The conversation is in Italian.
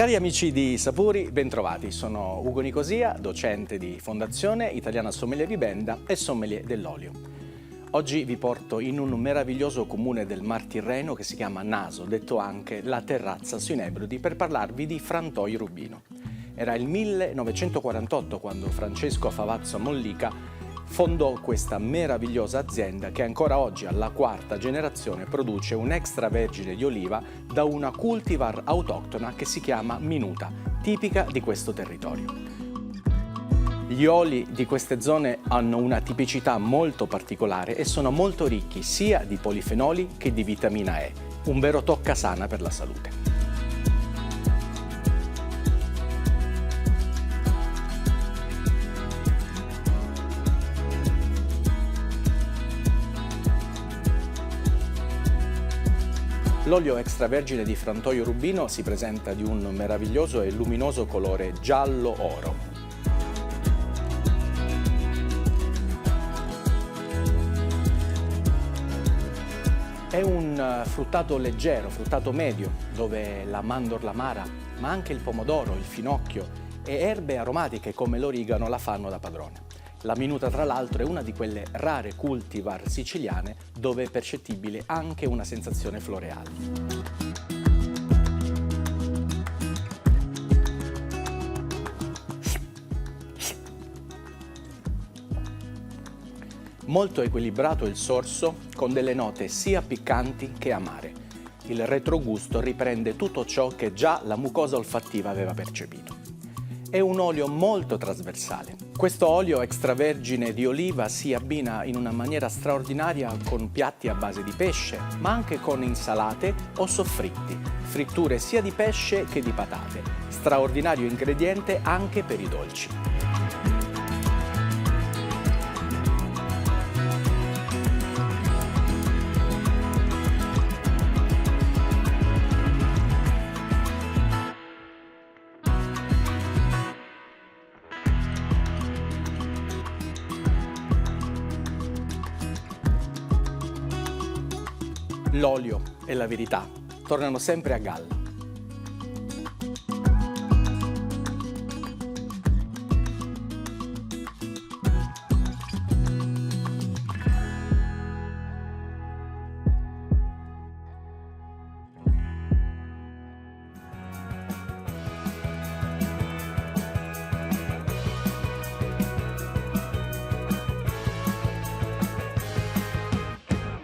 Cari amici di Sapori, bentrovati. Sono Ugo Nicosia, docente di Fondazione Italiana Sommelier Vivenda e sommelier dell'olio. Oggi vi porto in un meraviglioso comune del Mar Tirreno che si chiama Naso, detto anche la Terrazza sui Nebrodi, per parlarvi di Frantoio Rubino. Era il 1948 quando Francesco Favazzo Mollica fondò questa meravigliosa azienda che ancora oggi, alla quarta generazione, produce un extravergine di oliva da una cultivar autoctona che si chiama Minuta, tipica di questo territorio. Gli oli di queste zone hanno una tipicità molto particolare e sono molto ricchi sia di polifenoli che di vitamina E, un vero toccasana per la salute. L'olio extravergine di Frantoio Rubino si presenta di un meraviglioso e luminoso colore giallo-oro. È un fruttato leggero, fruttato medio, dove la mandorla amara, ma anche il pomodoro, il finocchio e erbe aromatiche come l'origano la fanno da padrone. La Minuta, tra l'altro, è una di quelle rare cultivar siciliane dove è percettibile anche una sensazione floreale. Molto equilibrato il sorso, con delle note sia piccanti che amare. Il retrogusto riprende tutto ciò che già la mucosa olfattiva aveva percepito. È un olio molto trasversale. Questo olio extravergine di oliva si abbina in una maniera straordinaria con piatti a base di pesce, ma anche con insalate o soffritti, fritture sia di pesce che di patate. Straordinario ingrediente anche per i dolci. L'olio e la verità tornano sempre a galla.